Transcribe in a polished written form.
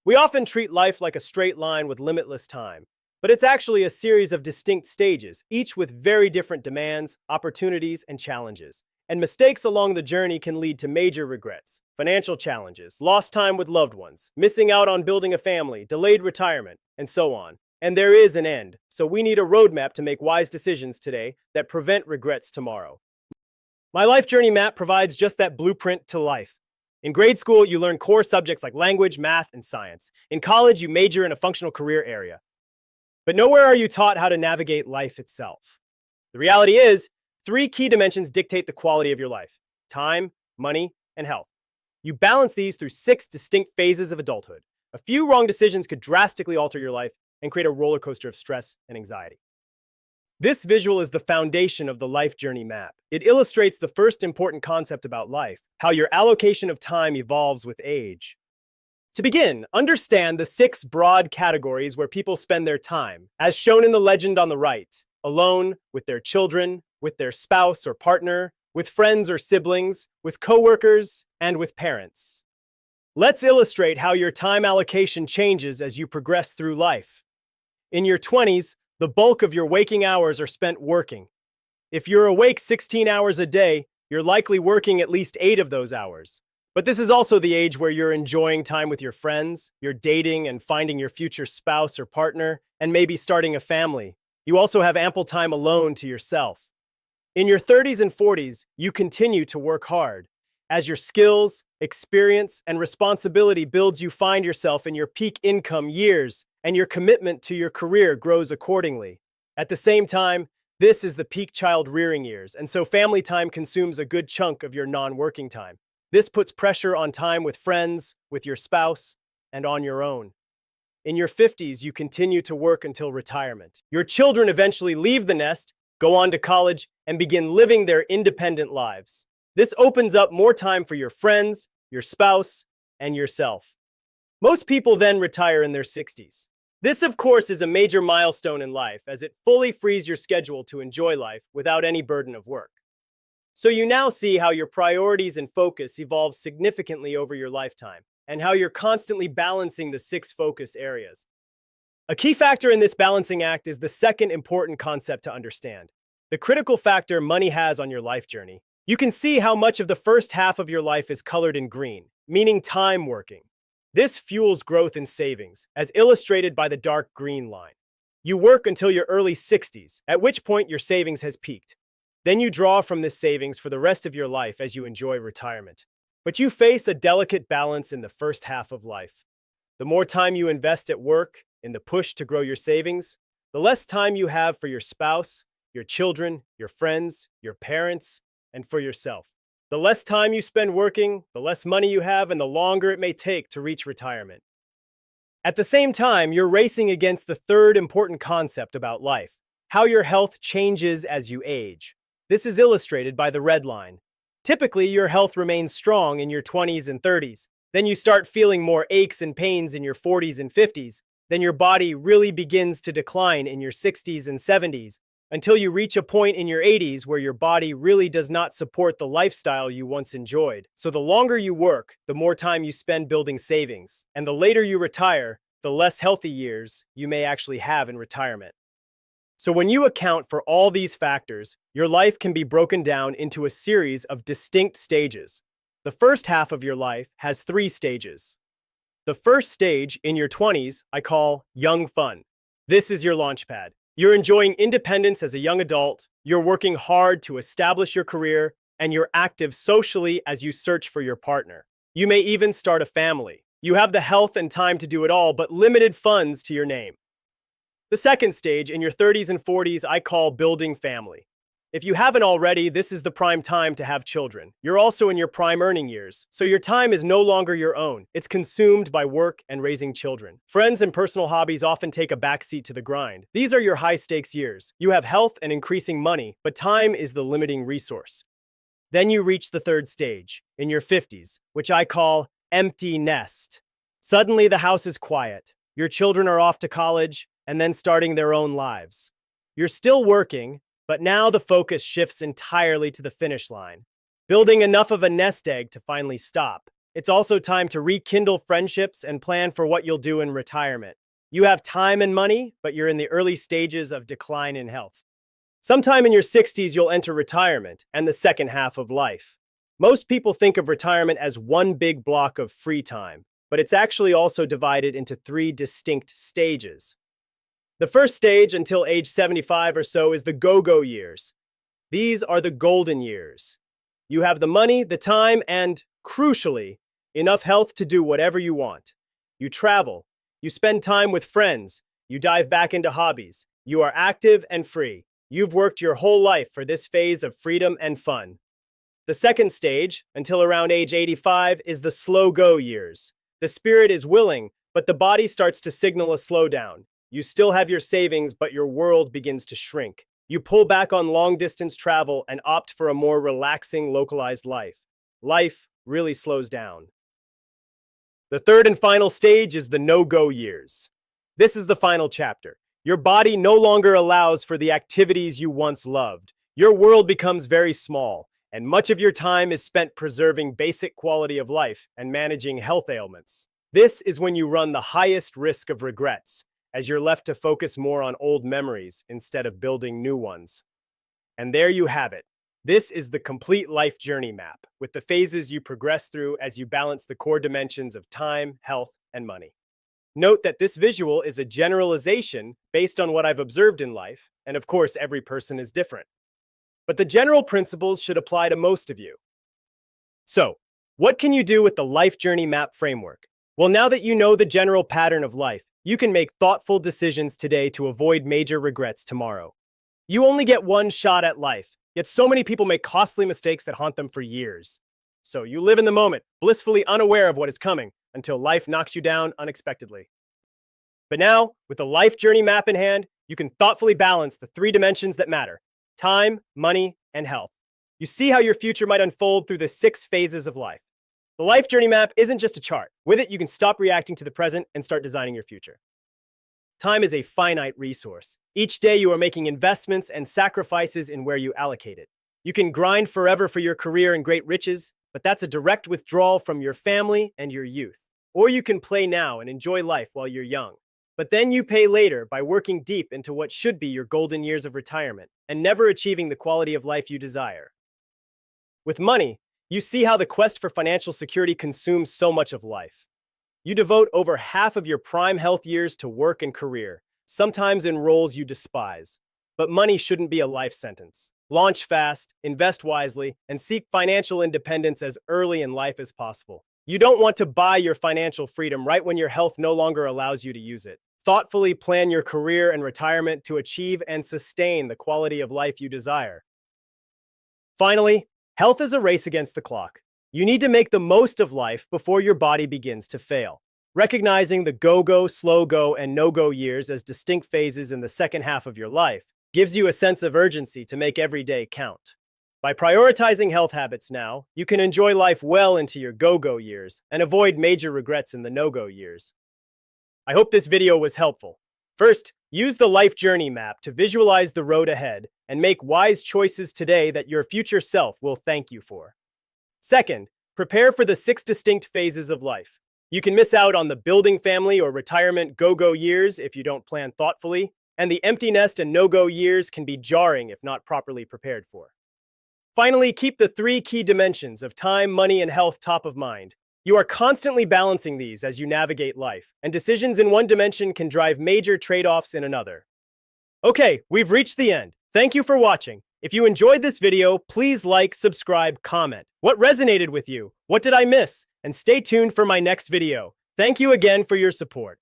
We often treat life like a straight line with limitless time, but it's actually a series of distinct stages, each with very different demands, opportunities, and challenges. And mistakes along the journey can lead to major regrets, financial challenges, lost time with loved ones, missing out on building a family, delayed retirement, and so on. And there is an end, so we need a roadmap to make wise decisions today that prevent regrets tomorrow. My life journey map provides just that blueprint to life. In grade school, you learn core subjects like language, math, and science. In college, you major in a functional career area. But nowhere are you taught how to navigate life itself. The reality is, three key dimensions dictate the quality of your life: time, money, and health. You balance these through six distinct phases of adulthood. A few wrong decisions could drastically alter your life and create a roller coaster of stress and anxiety. This visual is the foundation of the life journey map. It illustrates the first important concept about life: how your allocation of time evolves with age. To begin, understand the six broad categories where people spend their time, as shown in the legend on the right: alone, with their children, with their spouse or partner, with friends or siblings, with coworkers, and with parents. Let's illustrate how your time allocation changes as you progress through life. In your 20s, the bulk of your waking hours are spent working. If you're awake 16 hours a day, you're likely working at least 8 of those hours. But this is also the age where you're enjoying time with your friends, you're dating and finding your future spouse or partner, and maybe starting a family. You also have ample time alone to yourself. In your 30s and 40s, you continue to work hard. As your skills, experience, and responsibility builds, you find yourself in your peak income years, and your commitment to your career grows accordingly. At the same time, this is the peak child rearing years, and so family time consumes a good chunk of your non-working time. This puts pressure on time with friends, with your spouse, and on your own. In your 50s, you continue to work until retirement. Your children eventually leave the nest, go on to college, and begin living their independent lives. This opens up more time for your friends, your spouse, and yourself. Most people then retire in their 60s. This, of course, is a major milestone in life, as it fully frees your schedule to enjoy life without any burden of work. So you now see how your priorities and focus evolve significantly over your lifetime, and how you're constantly balancing the 6 focus areas. A key factor in this balancing act is the second important concept to understand: the critical factor money has on your life journey. You can see how much of the first half of your life is colored in green, meaning time working. This fuels growth in savings, as illustrated by the dark green line. You work until your early 60s, at which point your savings has peaked. Then you draw from this savings for the rest of your life as you enjoy retirement. But you face a delicate balance in the first half of life. The more time you invest at work, in the push to grow your savings, the less time you have for your spouse, your children, your friends, your parents, and for yourself. The less time you spend working, the less money you have, and the longer it may take to reach retirement. At the same time, you're racing against the third important concept about life: how your health changes as you age. This is illustrated by the red line. Typically, your health remains strong in your 20s and 30s. Then you start feeling more aches and pains in your 40s and 50s. Then your body really begins to decline in your 60s and 70s, until you reach a point in your 80s where your body really does not support the lifestyle you once enjoyed. So the longer you work, the more time you spend building savings, and the later you retire, the less healthy years you may actually have in retirement. So when you account for all these factors, your life can be broken down into a series of distinct stages. The first half of your life has 3 stages. The first stage, in your 20s, I call young fun. This is your launchpad. You're enjoying independence as a young adult, you're working hard to establish your career, and you're active socially as you search for your partner. You may even start a family. You have the health and time to do it all, but limited funds to your name. The second stage, in your 30s and 40s, I call building family. If you haven't already, this is the prime time to have children. You're also in your prime earning years, so your time is no longer your own. It's consumed by work and raising children. Friends and personal hobbies often take a backseat to the grind. These are your high-stakes years. You have health and increasing money, but time is the limiting resource. Then you reach the third stage, in your 50s, which I call empty nest. Suddenly the house is quiet. Your children are off to college and then starting their own lives. You're still working, but now the focus shifts entirely to the finish line, building enough of a nest egg to finally stop. It's also time to rekindle friendships and plan for what you'll do in retirement. You have time and money, but you're in the early stages of decline in health. Sometime in your 60s, you'll enter retirement and the second half of life. Most people think of retirement as one big block of free time, but it's actually also divided into three distinct stages. The first stage, until age 75 or so, is the go-go years. These are the golden years. You have the money, the time, and, crucially, enough health to do whatever you want. You travel, you spend time with friends, you dive back into hobbies, you are active and free. You've worked your whole life for this phase of freedom and fun. The second stage, until around age 85, is the slow-go years. The spirit is willing, but the body starts to signal a slowdown. You still have your savings, but your world begins to shrink. You pull back on long-distance travel and opt for a more relaxing, localized life. Life really slows down. The third and final stage is the no-go years. This is the final chapter. Your body no longer allows for the activities you once loved. Your world becomes very small, and much of your time is spent preserving basic quality of life and managing health ailments. This is when you run the highest risk of regrets, as you're left to focus more on old memories instead of building new ones. And there you have it. This is the complete life journey map, with the phases you progress through as you balance the core dimensions of time, health, and money. Note that this visual is a generalization based on what I've observed in life, and of course, every person is different. But the general principles should apply to most of you. So, what can you do with the life journey map framework? Well, now that you know the general pattern of life, you can make thoughtful decisions today to avoid major regrets tomorrow. You only get one shot at life, yet so many people make costly mistakes that haunt them for years. So you live in the moment, blissfully unaware of what is coming, until life knocks you down unexpectedly. But now, with the life journey map in hand, you can thoughtfully balance the three dimensions that matter: time, money, and health. You see how your future might unfold through the 6 phases of life. The life journey map isn't just a chart. With it, you can stop reacting to the present and start designing your future. Time is a finite resource. Each day you are making investments and sacrifices in where you allocate it. You can grind forever for your career and great riches, but that's a direct withdrawal from your family and your youth. Or you can play now and enjoy life while you're young. But then you pay later by working deep into what should be your golden years of retirement and never achieving the quality of life you desire. With money, you see how the quest for financial security consumes so much of life. You devote over half of your prime health years to work and career, sometimes in roles you despise. But money shouldn't be a life sentence. Launch fast, invest wisely, and seek financial independence as early in life as possible. You don't want to buy your financial freedom right when your health no longer allows you to use it. Thoughtfully plan your career and retirement to achieve and sustain the quality of life you desire. Finally, health is a race against the clock. You need to make the most of life before your body begins to fail. Recognizing the go-go, slow-go, and no-go years as distinct phases in the second half of your life gives you a sense of urgency to make every day count. By prioritizing health habits now, you can enjoy life well into your go-go years and avoid major regrets in the no-go years. I hope this video was helpful. First, use the life journey map to visualize the road ahead and make wise choices today that your future self will thank you for. Second, prepare for the 6 distinct phases of life. You can miss out on the building family or retirement go-go years if you don't plan thoughtfully, and the empty nest and no-go years can be jarring if not properly prepared for. Finally, keep the 3 key dimensions of time, money, and health top of mind. You are constantly balancing these as you navigate life, and decisions in one dimension can drive major trade-offs in another. Okay, we've reached the end. Thank you for watching. If you enjoyed this video, please like, subscribe, comment. What resonated with you? What did I miss? And stay tuned for my next video. Thank you again for your support.